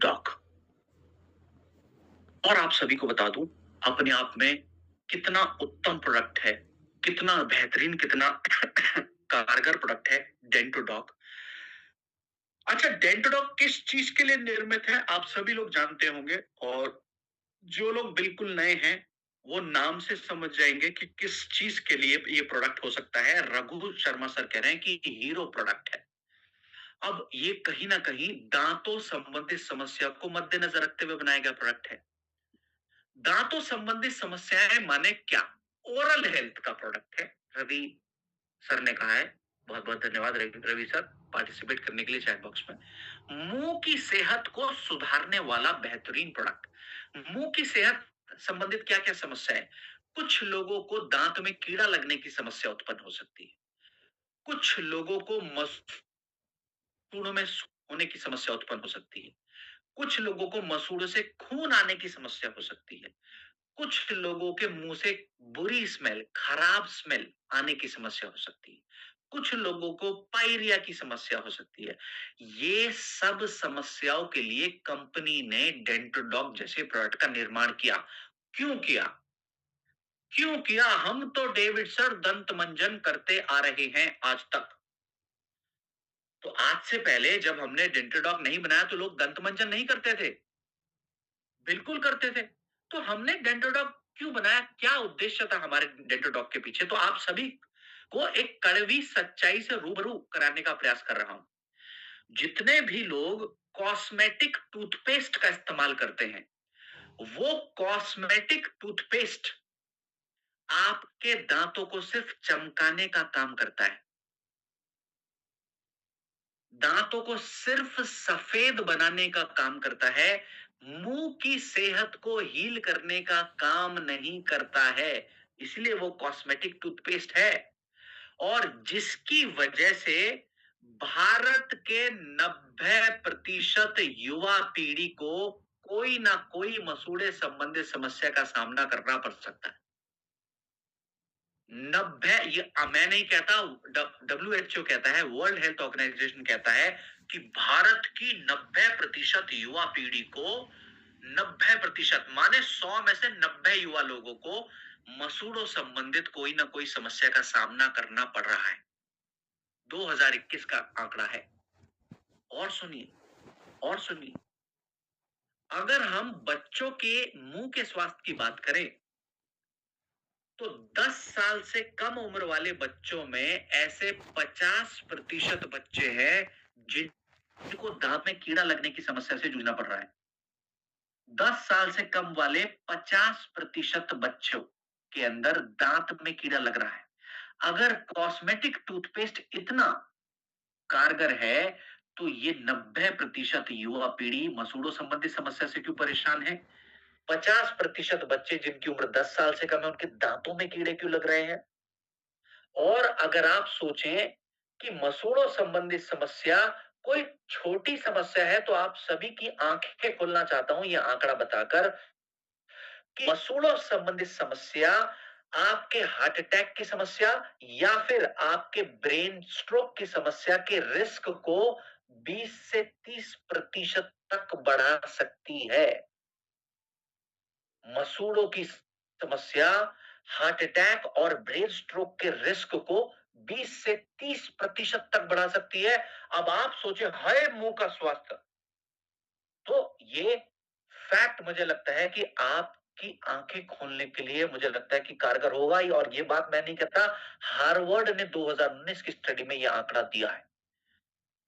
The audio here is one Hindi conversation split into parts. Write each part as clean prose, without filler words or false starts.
डॉक। और आप सभी को बता दूं, अपने आप में कितना उत्तम प्रोडक्ट है, कितना बेहतरीन, कितना कारगर प्रोडक्ट है डेंटोडॉक। अच्छा, डेंटोडॉक किस चीज के लिए निर्मित है आप सभी लोग जानते होंगे, और जो लोग बिल्कुल नए हैं वो नाम से समझ जाएंगे कि किस चीज के लिए ये प्रोडक्ट हो सकता है। रघु शर्मा सर कह रहे हैं कि हीरो प्रोडक्ट है। अब ये कहीं ना कहीं दांतों संबंधित समस्या को मद्देनजर रखते हुए बनाया गया प्रोडक्ट है। दांतों संबंधित समस्याएं माने क्या? ओरल हेल्थ का प्रोडक्ट है। रवि सर ने कहा है, बहुत बहुत धन्यवाद रवि रवि सर पार्टिसिपेट करने के लिए चैट बॉक्स में। मुंह की सेहत को सुधारने वाला बेहतरीन प्रोडक्ट। मुंह की सेहत संबंधित क्या क्या समस्या है? कुछ लोगों को दांत में कीड़ा लगने की समस्या उत्पन्न हो सकती है। कुछ लोगों को मसूड़ों में होने की समस्या उत्पन्न हो सकती है। कुछ लोगों को मसूड़ों से खून आने की समस्या हो सकती है। कुछ लोगों के मुंह से बुरी स्मेल, खराब स्मेल आने की समस्या हो सकती है। कुछ लोगों को पायरिया की समस्या हो सकती है। ये सब समस्याओं के लिए कंपनी ने डेंटोडॉक जैसे प्रोडक्ट का निर्माण किया। क्यों किया? क्यों किया? हम तो डेविड सर दंत मंजन करते आ रहे हैं आज तक। तो आज से पहले जब हमने डेंटोडॉक नहीं बनाया तो लोग दंत मंजन नहीं करते थे? बिल्कुल करते थे। तो हमने डेंटोडॉक क्यों बनाया? क्या उद्देश्य था हमारे डेंटोडॉक के पीछे? तो आप सभी को एक कड़वी सच्चाई से रूबरू कराने का प्रयास कर रहा हूं। जितने भी लोग कॉस्मेटिक टूथपेस्ट का इस्तेमाल करते हैं, वो कॉस्मेटिक टूथपेस्ट आपके दांतों को सिर्फ चमकाने का काम करता है। दांतों को सिर्फ सफेद बनाने का काम करता है। मुंह की सेहत को हील करने का काम नहीं करता है। इसलिए वो कॉस्मेटिक टूथपेस्ट है। और जिसकी वजह से भारत के 90% युवा पीढ़ी को कोई ना कोई मसूड़े संबंधित समस्या का सामना करना पड़ सकता है। 90, ये मैं नहीं कहता, WHO कहता है, वर्ल्ड हेल्थ ऑर्गेनाइजेशन कहता है कि भारत की 90% युवा पीढ़ी को, 90% माने 100 में से 90 युवा लोगों को मसूड़ों संबंधित कोई ना कोई समस्या का सामना करना पड़ रहा है। 2021 का आंकड़ा है। और सुनिए, और सुनिए, अगर हम बच्चों के मुंह के स्वास्थ्य की बात करें तो 10 साल से कम उम्र वाले बच्चों में ऐसे 50% बच्चे हैं जिनको दांत में कीड़ा लगने की समस्या से जूझना पड़ रहा है। 10 साल से कम वाले 50% बच्चों के अंदर दांत में कीड़ा लग रहा है। अगर कॉस्मेटिक टूथपेस्ट इतना कारगर है तो ये 90% युवा पीढ़ी मसूड़ों संबंधी समस्या से क्यों परेशान है? 50% बच्चे जिनकी उम्र 10 साल से कम है उनके दांतों में कीड़े क्यों लग रहे हैं? और अगर आप सोचें कि मसूड़ों संबंधित समस्या कोई छोटी समस्या है तो आप सभी की आंखें खोलना चाहता हूं यह आंकड़ा बताकर कि मसूड़ों संबंधित समस्या आपके हार्ट अटैक की समस्या या फिर आपके ब्रेन स्ट्रोक की समस्या के रिस्क को 20 से 30% तक बढ़ा सकती है। मसूड़ों की समस्या हार्ट अटैक और ब्रेन स्ट्रोक के रिस्क को 20 से 30% तक बढ़ा सकती है। अब आप सोचे, हाय मुंह का स्वास्थ्य, तो ये फैक्ट मुझे लगता है कि आपकी आंखें खोलने के लिए मुझे लगता है कि कारगर होगा ही। और ये बात मैं नहीं कहता, हार्वर्ड ने 2019 की स्टडी में यह आंकड़ा दिया है।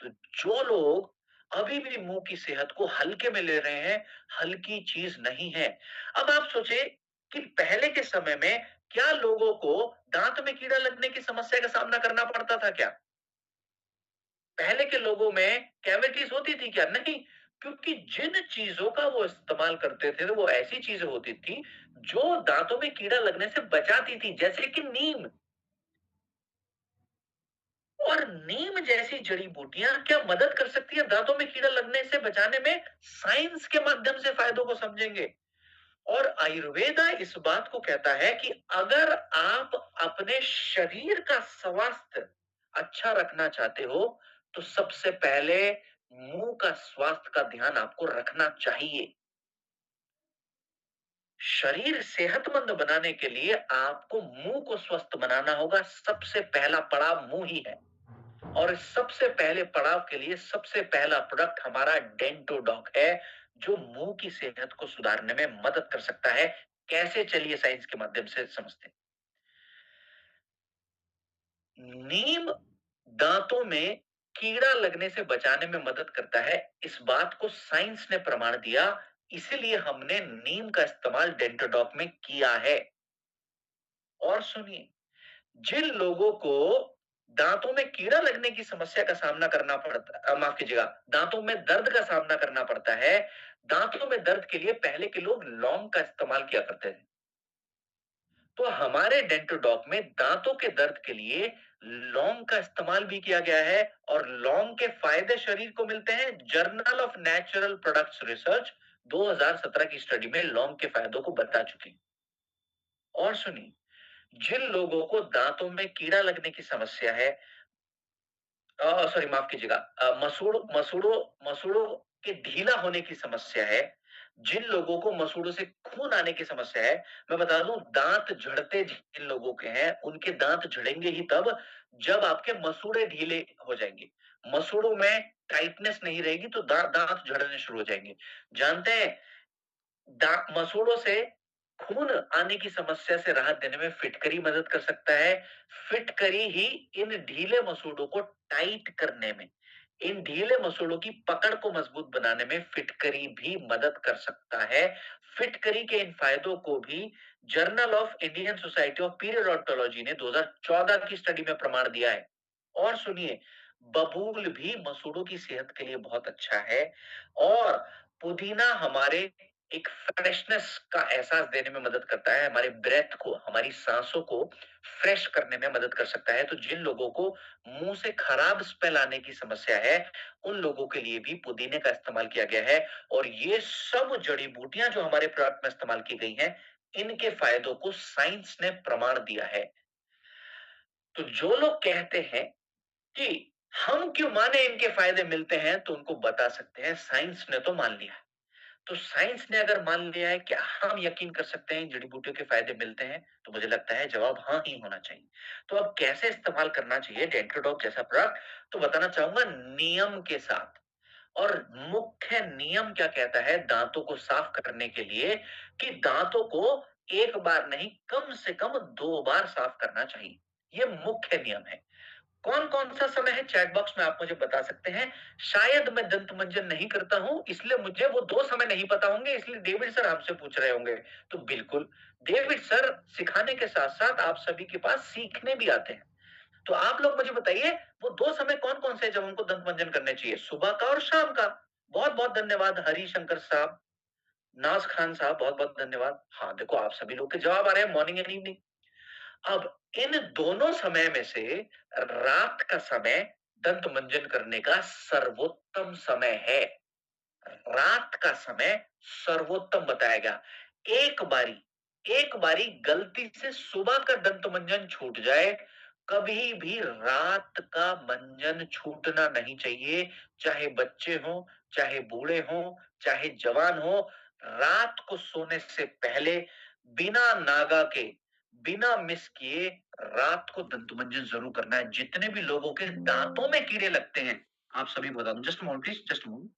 तो जो लोग अभी भी मुंह की सेहत को हल्के में ले रहे हैं, हल्की चीज नहीं है। अब आप सोचे कि पहले के समय में क्या लोगों को दांत में कीड़ा लगने की समस्या का सामना करना पड़ता था क्या? पहले के लोगों में कैविटीज होती थी क्या? नहीं, क्योंकि जिन चीजों का वो इस्तेमाल करते थे वो ऐसी चीजें होती थी जो दांतों में कीड़ा लगने से बचाती थी, जैसे कि नीम। और नीम जैसी जड़ी बूटियां क्या मदद कर सकती है दांतों में कीड़ा लगने से बचाने में? साइंस के माध्यम से फायदों को समझेंगे। और आयुर्वेदा इस बात को कहता है कि अगर आप अपने शरीर का स्वास्थ्य अच्छा रखना चाहते हो तो सबसे पहले मुंह का स्वास्थ्य का ध्यान आपको रखना चाहिए। शरीर सेहतमंद बनाने के लिए आपको मुंह को स्वस्थ बनाना होगा। सबसे पहला पड़ाव मुंह ही है। और इस सबसे पहले पड़ाव के लिए सबसे पहला प्रोडक्ट हमारा डेंटोडॉक है, जो मुंह की सेहत को सुधारने में मदद कर सकता है। कैसे, चलिए साइंस के माध्यम से समझते हैं। नीम दांतों में कीड़ा लगने से बचाने में मदद करता है। इस बात को साइंस ने प्रमाण दिया, इसीलिए हमने नीम का इस्तेमाल डेंटोडॉक में किया है। और सुनिए, जिन लोगों को दांतों में कीड़ा लगने की समस्या का सामना करना पड़ता, माफ कीजिएगा, दांतों में दर्द का सामना करना पड़ता है, दांतों में दर्द के लिए पहले के लोग लौंग का इस्तेमाल किया करते थे। तो हमारे डेंटोडॉक में दांतों के दर्द के लिए लौंग का इस्तेमाल भी किया गया है, और लौंग के फायदे शरीर को मिलते हैं। Journal of natural products research 2017 की स्टडी में लौंग के फायदों को बता चुकी है। और सुनिए, जिन लोगों को दांतों में कीड़ा लगने की समस्या है, सॉरी माफ कीजिएगा, मसूड़ों के ढीला होने की समस्या है, जिन लोगों को मसूड़ों से खून आने की समस्या है, मैं बता दूं, दांत झड़ते जिन लोगों के हैं, उनके दांत झड़ेंगे ही तब जब आपके मसूड़े ढीले हो जाएंगे। मसूड़ों में टाइटनेस नहीं रहेगी तो दांत झड़ने शुरू हो जाएंगे। जानते हैं, मसूड़ों से खून आने की समस्या से राहत देने में फिटकरी मदद कर सकता है। फिटकरी ही इन ढीले मसूड़ों को टाइट करने में, इन ढीले मसूड़ों की पकड़ को मजबूत बनाने में फिटकरी भी मदद कर सकता है। फिटकरी के इन फायदों को भी journal of Indian society of periodontology ने 2014 की स्टडी में प्रमाण दिया है। और सुनिए, बबूल भी मसूड़ों की सेहत के लिए बहुत अच्छा है। और पुदीना हमारे एक फ्रेशनेस का एहसास देने में मदद करता है, हमारे ब्रेथ को, हमारी सांसों को फ्रेश करने में मदद कर सकता है। तो जिन लोगों को मुंह से खराब स्मेल आने की समस्या है, उन लोगों के लिए भी पुदीने का इस्तेमाल किया गया है। और ये सब जड़ी बूटियां जो हमारे प्रोडक्ट में इस्तेमाल की गई हैं, इनके फायदों को साइंस ने प्रमाण दिया है। तो जो लोग कहते हैं कि हम क्यों माने इनके फायदे मिलते हैं, तो उनको बता सकते हैं, साइंस ने तो मान लिया। तो साइंस ने अगर मान लिया है, क्या हम यकीन कर सकते हैं जड़ी बूटियों के फायदे मिलते हैं? तो मुझे लगता है जवाब हाँ ही होना चाहिए। तो अब कैसे इस्तेमाल करना चाहिए डेंटोडॉक जैसा प्रोडक्ट, तो बताना चाहूंगा नियम के साथ। और मुख्य नियम क्या कहता है दांतों को साफ करने के लिए, कि दांतों को एक बार नहीं, कम से कम 2 बार साफ करना चाहिए। ये मुख्य नियम है। कौन कौन सा समय है, चैट बॉक्स में आप मुझे बता सकते हैं। शायद मैं दंत मंजन नहीं करता हूं, इसलिए मुझे वो 2 समय नहीं पता होंगे, इसलिए डेविड सर आपसे पूछ रहे होंगे। तो बिल्कुल, डेविड सर सिखाने के साथ साथ आप सभी के पास सीखने भी आते हैं। तो आप लोग मुझे बताइए, वो 2 समय कौन कौन से हैं जब हमको दंत मंजन करने चाहिए, सुबह का और शाम का? बहुत बहुत धन्यवाद हरिशंकर साहब, नाज खान साहब, बहुत बहुत धन्यवाद। हाँ देखो, आप सभी लोग के जवाब आ रहे हैं, मॉर्निंग एंड इवनिंग। अब इन दोनों समय में से रात का समय दंत मंजन करने का सर्वोत्तम समय है। रात का समय सर्वोत्तम बताया गया। एक बारी गलती से सुबह का दंत मंजन छूट जाए, कभी भी रात का मंजन छूटना नहीं चाहिए। चाहे बच्चे हों, चाहे बूढ़े हों, चाहे जवान हो, रात को सोने से पहले बिना नागा के, बिना मिस किए रात को दंत मंजन जरूर करना है। जितने भी लोगों के दांतों में कीड़े लगते हैं, आप सभी बता दो, just moment please, just moment.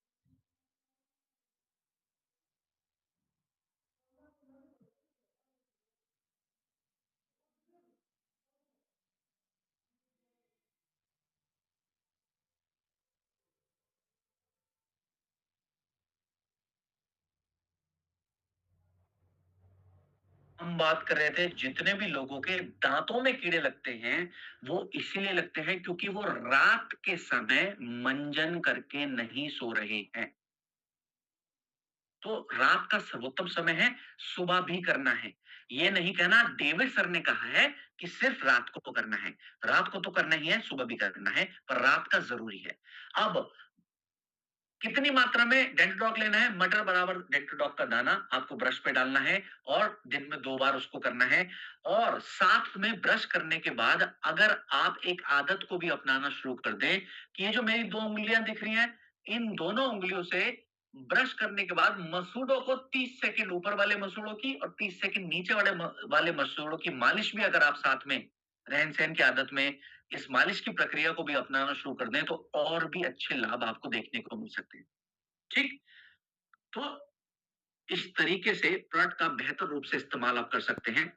हम बात कर रहे थे, जितने भी लोगों के दांतों में कीड़े लगते हैं, वो इसीलिए लगते हैं क्योंकि वो रात के समय मंजन करके नहीं सो रहे हैं। तो रात का सर्वोत्तम समय है, सुबह भी करना है। ये नहीं कहना, डेविड सर ने कहा है कि सिर्फ रात को तो करना है। रात को तो करना ही है, सुबह भी करना है, पर रात का जरूरी है। अब कितनी मात्रा में डेंटोडॉक लेना है? मटर बराबर डेंटोडॉक का दाना आपको ब्रश पे डालना है, और दिन में 2 बार उसको करना है। और साथ में ब्रश करने के बाद अगर आप एक आदत को भी अपनाना शुरू कर दें, कि ये जो मेरी 2 उंगलियां दिख रही हैं, इन दोनों उंगलियों से ब्रश करने के बाद मसूड़ों को 30 सेकंड ऊपर वाले मसूड़ों की और 30 सेकंड नीचे वाले मसूड़ों की मालिश भी अगर आप साथ में रहन सहन की आदत में इस मालिश की प्रक्रिया को भी अपनाना शुरू कर दें तो और भी अच्छे लाभ आपको देखने को मिल सकते हैं। ठीक। तो इस तरीके से प्रोडक्ट का बेहतर रूप से इस्तेमाल आप कर सकते हैं।